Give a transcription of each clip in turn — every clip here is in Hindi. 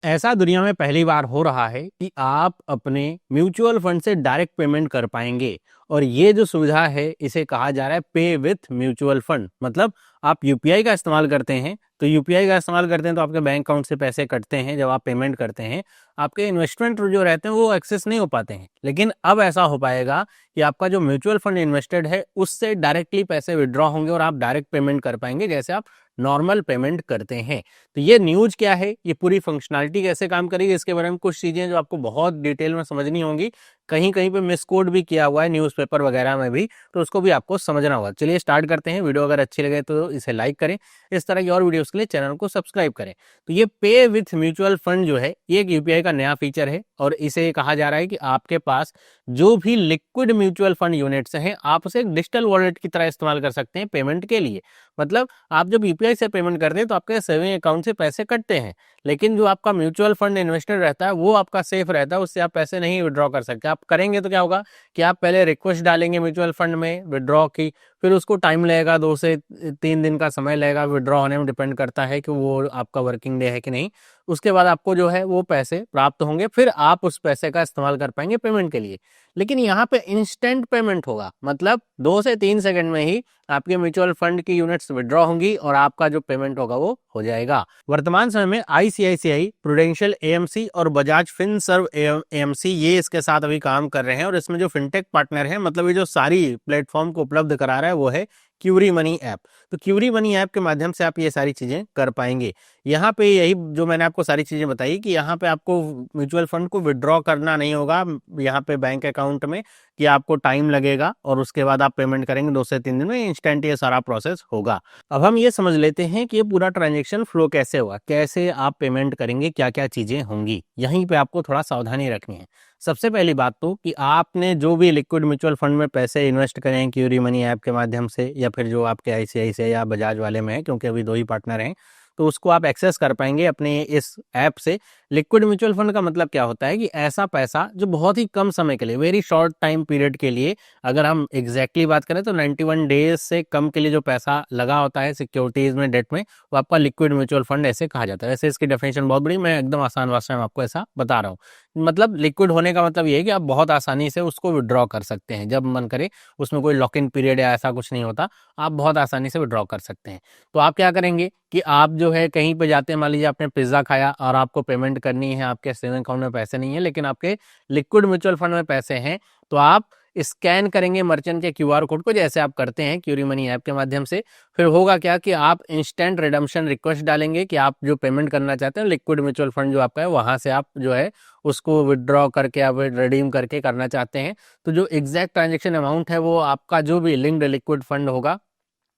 ऐसा दुनिया में पहली बार हो रहा है कि आप अपने म्यूचुअल फंड से डायरेक्ट पेमेंट कर पाएंगे। और ये जो सुविधा है इसे कहा जा रहा है पे विथ म्यूचुअल फंड। मतलब आप यूपीआई का इस्तेमाल करते हैं, तो यूपीआई का इस्तेमाल करते हैं तो आपके बैंक अकाउंट से पैसे कटते हैं जब आप पेमेंट करते हैं। आपके इन्वेस्टमेंट जो रहते हैं वो एक्सेस नहीं हो पाते हैं, लेकिन अब ऐसा हो पाएगा कि आपका जो म्यूचुअल फंड इन्वेस्टेड है उससे डायरेक्टली पैसे विड्रॉ होंगे और आप डायरेक्ट पेमेंट कर पाएंगे जैसे आप नॉर्मल पेमेंट करते हैं। तो ये न्यूज क्या है, ये पूरी फंक्शनैलिटी कैसे काम करेगी, इसके बारे में कुछ चीजें जो आपको बहुत डिटेल में समझनी होंगी। कहीं कहीं पे मिस कोड भी किया हुआ है न्यूज़पेपर वगैरह में भी, तो उसको भी आपको समझना होगा। चलिए स्टार्ट करते हैं। वीडियो अगर अच्छी लगे तो इसे लाइक करें, इस तरह की और वीडियोस के लिए चैनल को सब्सक्राइब करें। तो ये पे विथ म्यूचुअल फंड जो है ये एक यूपीआई का नया फीचर है और इसे कहा जा रहा है कि आपके पास जो भी लिक्विड म्यूचुअल फंड यूनिट्स हैं आप उसे एक डिजिटल वॉलेट की तरह इस्तेमाल कर सकते हैं पेमेंट के लिए। मतलब आप जब यूपीआई से पेमेंट करते हैं तो आपके सेविंग अकाउंट से पैसे कटते हैं, लेकिन जो आपका म्यूचुअल फंड इन्वेस्टेड रहता है वो आपका सेफ रहता है, उससे आप पैसे नहीं विड्रॉ कर सकते। आप करेंगे तो क्या होगा कि आप पहले रिक्वेस्ट डालेंगे म्यूचुअल फंड में विड्रॉ की, फिर उसको टाइम लगेगा, 2 से 3 दिन का समय लगेगा विड्रॉ होने में, डिपेंड करता है कि वो आपका वर्किंग डे है कि नहीं। उसके बाद आपको जो है वो पैसे प्राप्त होंगे, फिर आप उस पैसे का इस्तेमाल कर पाएंगे पेमेंट के लिए। लेकिन यहाँ पे इंस्टेंट पेमेंट होगा, मतलब 2 से 3 सेकंड में ही आपके म्यूचुअल फंड की यूनिट्स विड्रॉ होंगी और आपका जो पेमेंट होगा वो हो जाएगा। वर्तमान समय में आईसीआईसीआई, प्रूडेंशियल एएमसी और बजाज फिनसर्व एएमसी ये इसके साथ अभी काम कर रहे हैं। और इसमें जो फिनटेक पार्टनर है, मतलब ये जो सारी प्लेटफॉर्म को उपलब्ध करा रहा है वो है क्यूरी मनी ऐप। तो क्यूरी मनी ऐप के माध्यम से आप ये सारी चीजें कर पाएंगे। यहाँ पे यही जो मैंने आपको सारी चीजें बताई कि यहाँ पे आपको म्यूचुअल फंड को विड्रॉ करना नहीं होगा यहाँ पे बैंक अकाउंट में, कि आपको टाइम लगेगा और उसके बाद आप पेमेंट करेंगे 2 से 3 दिन में, इंस्टेंट ये सारा प्रोसेस होगा। अब हम ये समझ लेते हैं कि ये पूरा ट्रांजेक्शन फ्लो कैसे होगा, कैसे आप पेमेंट करेंगे, क्या क्या चीजें होंगी। यहीं पे आपको थोड़ा सावधानी रखनी है। सबसे पहली बात तो कि आपने जो भी लिक्विड म्यूचुअल फंड में पैसे इन्वेस्ट करें हैं क्यूरी मनी ऐप के माध्यम से, या फिर जो आपके आईसीआईसीआई या बजाज वाले में है, क्योंकि अभी 2 ही पार्टनर हैं, तो उसको आप एक्सेस कर पाएंगे अपने इस ऐप से। लिक्विड म्यूचुअल फंड का मतलब क्या होता है कि ऐसा पैसा जो बहुत ही कम समय के लिए, वेरी शॉर्ट टाइम पीरियड के लिए, अगर हम एग्जैक्टली बात करें तो 91 डेज से कम के लिए जो पैसा लगा होता है सिक्योरिटीज में, डेट में, वो आपका लिक्विड म्यूचुअल फंड ऐसे कहा जाता है। वैसे इसकी डेफिनेशन बहुत बड़ी, मैं एकदम आसान भाषा में आपको ऐसा बता रहा हूँ। मतलब लिक्विड होने का मतलब ये है कि आप बहुत आसानी से उसको विड्रॉ कर सकते हैं जब मन करे। उसमें कोई लॉक इन पीरियड या ऐसा कुछ नहीं होता, आप बहुत आसानी से विड्रॉ कर सकते हैं। तो आप क्या करेंगे कि आप जो है कहीं पे जाते हैं, मान लीजिए आपने पिज्जा खाया और आपको पेमेंट करनी है, आपके सेविंग अकाउंट में पैसे नहीं है लेकिन आपके लिक्विड म्यूचुअल फंड में पैसे हैं, तो आप स्कैन करेंगे मर्चेंट के क्यूआर कोड को, जैसे आप करते हैं क्यूरी मनी ऐप के माध्यम से। फिर होगा क्या कि आप इंस्टेंट रिडम्पशन रिक्वेस्ट डालेंगे कि आप जो पेमेंट करना चाहते हैं लिक्विड म्यूचुअल फंड जो आपका है वहां से आप जो है उसको विड्रॉ करके आप रिडीम करके करना चाहते हैं। तो जो एग्जैक्ट ट्रांजेक्शन अमाउंट है वो आपका जो भी लिंक्ड लिक्विड फंड होगा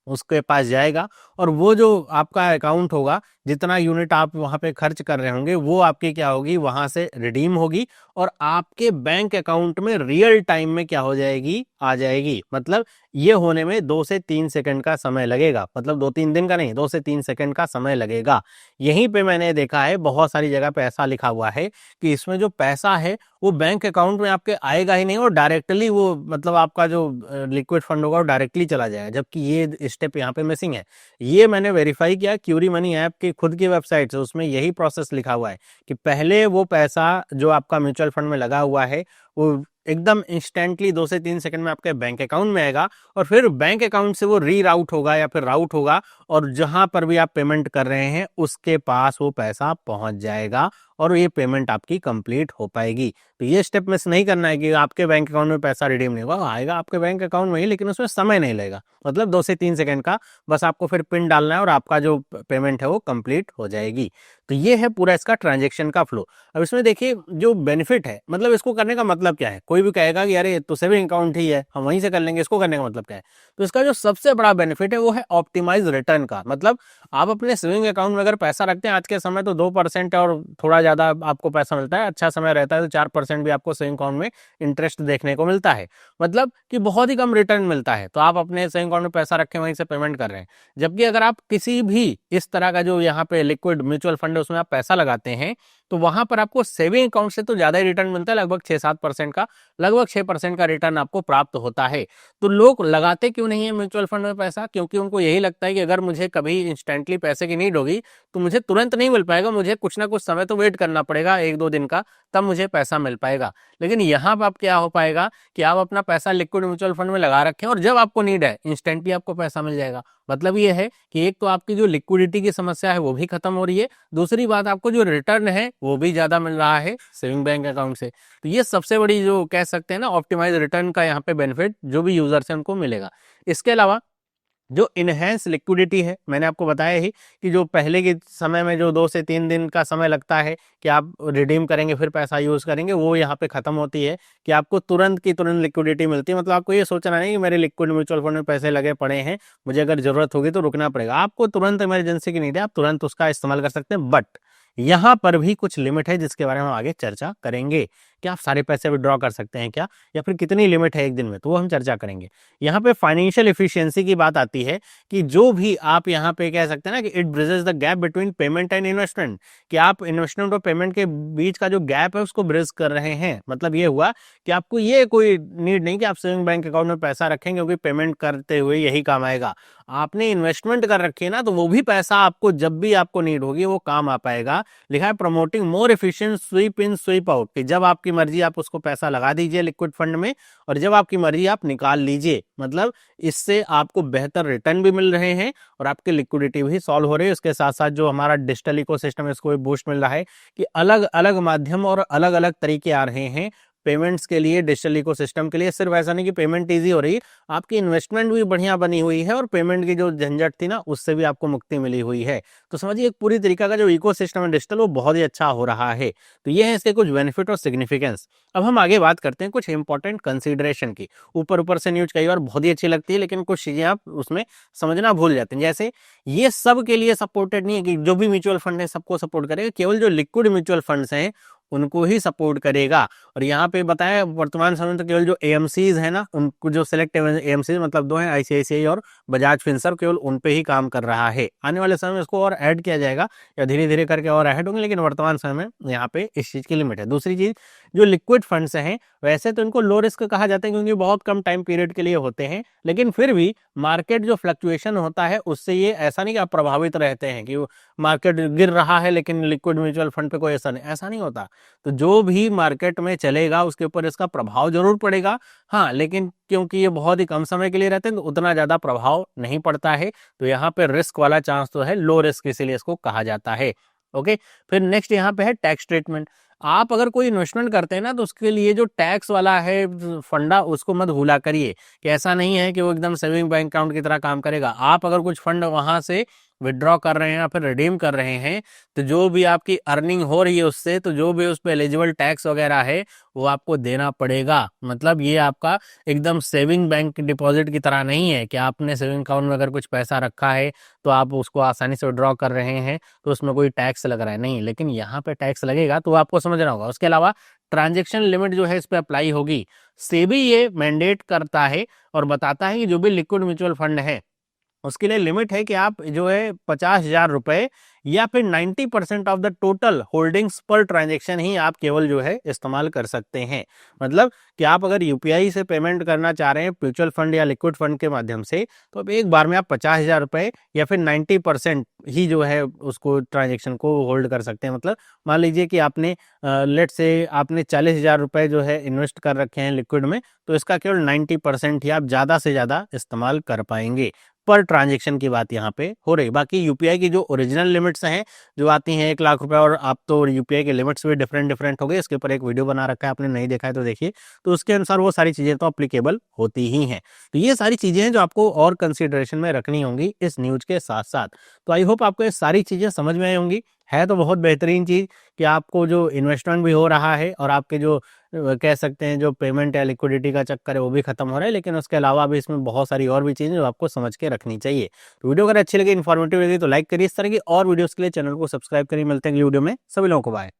उसके पास जाएगा, और वो जो आपका अकाउंट होगा, जितना यूनिट आप वहां पे खर्च कर रहे होंगे वो आपकी क्या होगी, वहां से रिडीम होगी और आपके बैंक अकाउंट में रियल टाइम में क्या हो जाएगी, आ जाएगी। मतलब ये होने में 2 से 3 सेकंड का समय लगेगा, मतलब 2-3 दिन का नहीं, 2 से 3 सेकंड का समय लगेगा। यहीं पे मैंने देखा है बहुत सारी जगह पे ऐसा लिखा हुआ है कि इसमें जो पैसा है वो बैंक अकाउंट में आपके आएगा ही नहीं, और डायरेक्टली वो मतलब आपका जो लिक्विड फंड होगा वो डायरेक्टली चला जाएगा, जबकि ये स्टेप यहाँ पे मिसिंग है। ये मैंने वेरीफाई किया क्यूरी मनी ऐप की खुद की वेबसाइट से, उसमें यही प्रोसेस लिखा हुआ है कि पहले वो पैसा जो आपका म्यूचुअल फंड में लगा हुआ है वो एकदम इंस्टेंटली 2 से 3 सेकंड में आपके बैंक अकाउंट में आएगा, और फिर बैंक अकाउंट से वो रीराउट होगा या फिर राउट होगा, और जहां पर भी आप पेमेंट कर रहे हैं उसके पास वो पैसा पहुंच जाएगा और ये पेमेंट आपकी कंप्लीट हो पाएगी। तो ये स्टेप मिस नहीं करना है कि आपके बैंक अकाउंट में पैसा रिडीम नहीं होगा, आएगा आपके बैंक अकाउंट में ही, लेकिन उसमें समय नहीं लगेगा। मतलब 2 से 3 सेकंड का बस आपको फिर पिन डालना है और आपका जो पेमेंट है वो कंप्लीट हो जाएगी। तो ये है पूरा इसका ट्रांजेक्शन का फ्लो। अब इसमें देखिए जो बेनिफिट है, मतलब इसको करने का मतलब क्या है। कोई भी कहेगा कि अरे तो सेविंग अकाउंट ही है, हम वहीं से कर लेंगे, इसको करने का मतलब क्या है। तो इसका जो सबसे बड़ा बेनिफिट है वो है ऑप्टिमाइज रिटर्न का। मतलब आप अपने सेविंग अकाउंट में अगर पैसा रखते हैं आज के समय तो 2% और थोड़ा ज्यादा आपको पैसा मिलता है, अच्छा समय रहता है तो 4% भी आपको सेविंग अकाउंट में इंटरेस्ट देखने को मिलता है। मतलब कि बहुत ही कम रिटर्न मिलता है, तो आप अपने सेविंग अकाउंट में पैसा रखें वहीं से पेमेंट कर रहे हैं। जबकि अगर आप किसी भी इस तरह का जो यहाँ पे लिक्विड म्यूचुअल फंड है उसमें आप पैसा लगाते हैं तो वहां पर आपको सेविंग अकाउंट से तो ज्यादा ही रिटर्न मिलता है, लगभग 6-7% का, लगभग 6% का रिटर्न आपको प्राप्त होता है। तो लोग लगाते क्यों नहीं है म्यूचुअल फंड में पैसा? क्योंकि उनको यही लगता है कि अगर मुझे कभी इंस्टेंटली पैसे की नीड होगी तो मुझे तुरंत नहीं मिल पाएगा, मुझे कुछ ना कुछ समय तो वेट करना पड़ेगा, 1-2 दिन का, तब मुझे पैसा मिल पाएगा। लेकिन यहाँ पर आप क्या हो पाएगा कि आप अपना पैसा लिक्विड म्यूचुअल फंड में लगा रखें और जब आपको नीड है इंस्टेंटली आपको पैसा मिल जाएगा। मतलब ये है कि एक तो आपकी जो लिक्विडिटी की समस्या है वो भी खत्म हो रही है, दूसरी बात आपको जो रिटर्न है वो भी ज्यादा मिल रहा है सेविंग बैंक अकाउंट से। तो ये सबसे बड़ी जो कह सकते हैं ना ऑप्टिमाइज रिटर्न का यहाँ पे बेनिफिट जो भी यूजर्स हैं उनको मिलेगा। इसके अलावा जो इनहेंस लिक्विडिटी है, मैंने आपको बताया ही कि जो पहले के समय में जो 2 से 3 दिन का समय लगता है कि आप रिडीम करेंगे फिर पैसा यूज करेंगे, वो यहाँ पे खत्म होती है कि आपको तुरंत की तुरंत लिक्विडिटी मिलती है। मतलब आपको ये सोचना नहीं कि मेरे लिक्विड म्यूचुअल फंड में पैसे लगे पड़े हैं, मुझे अगर जरूरत होगी तो रुकना पड़ेगा। आपको तुरंत इमरजेंसी की नीड है, आप तुरंत उसका इस्तेमाल कर सकते हैं। बट यहाँ पर भी कुछ लिमिट है जिसके बारे में हम आगे चर्चा करेंगे। क्या आप सारे पैसे विड्रॉ कर सकते हैं क्या, या फिर कितनी लिमिट है एक दिन में, तो वो हम चर्चा करेंगे। यहाँ पे फाइनेंशियल एफिशिएंसी की बात आती है कि जो भी आप यहाँ पे कह सकते हैं ना कि it bridges the gap between payment and investment, कि आप इन्वेस्टमेंट और पेमेंट के बीच का जो गैप है उसको ब्रिज कर रहे हैं। मतलब ये हुआ कि आपको ये कोई नीड नहीं कि आप सेविंग बैंक अकाउंट में पैसा रखें क्योंकि पेमेंट करते हुए यही काम आएगा। आपने इन्वेस्टमेंट कर रखी है ना, तो वो भी पैसा आपको जब भी आपको नीड होगी वो काम आ पाएगा। लिखा है प्रमोटिंग मोर एफिशिएंट स्वीप इन स्वीप आउट, कि जब आपकी मर्जी आप उसको पैसा लगा दीजिए लिक्विड फंड में और जब आपकी मर्जी आप निकाल लीजिए। मतलब इससे आपको बेहतर रिटर्न भी मिल रहे हैं और आपकी लिक्विडिटी भी सॉल्व हो रही है। उसके साथ साथ जो हमारा डिजिटल इकोसिस्टम है इसको भी बूस्ट मिल रहा है कि अलग अलग माध्यम और अलग अलग तरीके आ रहे हैं पेमेंट्स के लिए, डिजिटल इकोसिस्टम के लिए। सिर्फ ऐसा नहीं कि पेमेंट इजी हो रही, आपकी इन्वेस्टमेंट भी बढ़िया बनी हुई है और पेमेंट की जो झंझट थी ना उससे भी आपको मुक्ति मिली हुई है। तो समझिए एक पूरी तरीका का जो इकोसिस्टम है डिजिटल वो बहुत ही अच्छा हो रहा है। तो ये है इसके कुछ बेनिफिट और सिग्निफिकेंस। अब हम आगे बात करते हैं कुछ इंपॉर्टेंट कंसिडरेशन की। ऊपर ऊपर से न्यूज कई बार बहुत ही अच्छी लगती है लेकिन कुछ चीजें आप उसमें समझना भूल जाते हैं। जैसे ये सब के लिए सपोर्टेड नहीं है कि जो भी म्यूचुअल फंड है सबको सपोर्ट करेगा, केवल जो लिक्विड म्यूचुअल फंड्स हैं उनको ही सपोर्ट करेगा। और यहाँ पे बताया वर्तमान समय में तो केवल जो एएमसीज है ना, उनको जो सिलेक्ट एएमसीज मतलब 2 हैं, आईसीआईसीआई और बजाज फिनसर्व, केवल उन पे ही काम कर रहा है। आने वाले समय में इसको और ऐड किया जाएगा या धीरे धीरे करके और ऐड होंगे, लेकिन वर्तमान समय में यहाँ पे इस चीज की लिमिट है। दूसरी चीज, जो लिक्विड फंड्स हैं वैसे तो इनको लो रिस्क कहा जाता है क्योंकि बहुत कम टाइम पीरियड के लिए होते हैं, लेकिन फिर भी मार्केट जो फ्लक्चुएशन होता है उससे ये ऐसा नहीं कि आप प्रभावित रहते हैं कि मार्केट गिर रहा है लेकिन लिक्विड म्यूचुअल फंड पे कोई असर नहीं, ऐसा नहीं होता। तो जो भी मार्केट में चलेगा उसके ऊपर इसका प्रभाव जरूर पड़ेगा, हाँ, लेकिन क्योंकि ये बहुत ही कम समय के लिए रहते हैं तो उतना ज्यादा प्रभाव नहीं पड़ता है। तो यहाँ पे रिस्क वाला चांस तो है, लो रिस्क इसीलिए इसको कहा जाता है। ओके, फिर नेक्स्ट यहाँ पे है टैक्स ट्रीटमेंट। आप अगर कोई इन्वेस्टमेंट करते हैं ना तो उसके लिए जो टैक्स वाला है फंडा उसको मत भूला करिए कि ऐसा नहीं है कि वो एकदम सेविंग बैंक अकाउंट की तरह काम करेगा। आप अगर कुछ फंड वहां से विड्रॉ कर रहे हैं या फिर रिडीम कर रहे हैं तो जो भी आपकी अर्निंग हो रही है उससे, तो जो भी उस पर एलिजिबल टैक्स वगैरह है वो आपको देना पड़ेगा। मतलब ये आपका एकदम सेविंग बैंक डिपॉजिट की तरह नहीं है कि आपने सेविंग अकाउंट में अगर कुछ पैसा रखा है तो आप उसको आसानी से विड्रॉ कर रहे हैं तो उसमें कोई टैक्स लग रहा है, नहीं, लेकिन यहाँ पे टैक्स लगेगा तो आपको समझना होगा। उसके अलावा ट्रांजेक्शन लिमिट जो है इस पे अप्लाई होगी। सेबी ये मैंडेट करता है और बताता है कि जो भी लिक्विड म्यूचुअल फंड है उसके लिए लिमिट है कि आप जो है 50,000 रुपए या फिर 90% of the total holdings per transaction ही आप केवल जो है इस्तेमाल कर सकते हैं। मतलब कि आप अगर यूपीआई से पेमेंट करना चाह रहे हैं म्यूचुअल फंड या लिक्विड फंड के माध्यम से तो अब एक बार में आप 50,000 रुपए या फिर 90% ही जो है उसको ट्रांजेक्शन को होल्ड कर सकते हैं। मतलब मान लीजिए कि आपने लेट से आपने 40,000 रुपए जो है इन्वेस्ट कर रखे हैं लिक्विड में, तो इसका केवल 90% ही आप ज्यादा से ज्यादा इस्तेमाल कर पाएंगे। पर ट्रांजेक्शन की बात यहाँ पे हो रही। बाकी यूपीआई की जो ओरिजिनल लिमिट्स हैं जो आती हैं 1 लाख रुपए, और आप तो यूपीआई के लिमिट्स भी डिफरेंट हो गए, इसके ऊपर एक वीडियो बना रखा है, आपने नहीं देखा है तो देखिए। तो उसके अनुसार वो सारी चीजें तो अप्लीकेबल होती ही हैं। तो ये सारी चीजें हैं जो आपको और कंसिडरेशन में रखनी होंगी इस न्यूज के साथ साथ। तो आई होप आपको ये सारी चीजें समझ में आई होंगी। है तो बहुत बेहतरीन चीज कि आपको जो इन्वेस्टमेंट भी हो रहा है और आपके जो कह सकते हैं जो पेमेंट या लिक्विडिटी का चक्कर है वो भी खत्म हो रहा है, लेकिन उसके अलावा भी इसमें बहुत सारी और भी चीजें जो आपको समझ के रखनी चाहिए। तो वीडियो अगर अच्छी लगी, इन्फॉर्मेटिव लगी तो लाइक करिए। इस तरह की और वीडियोस के लिए चैनल को सब्सक्राइब करिए। मिलते हैं अगली वीडियो में, सभी लोगों को बाय।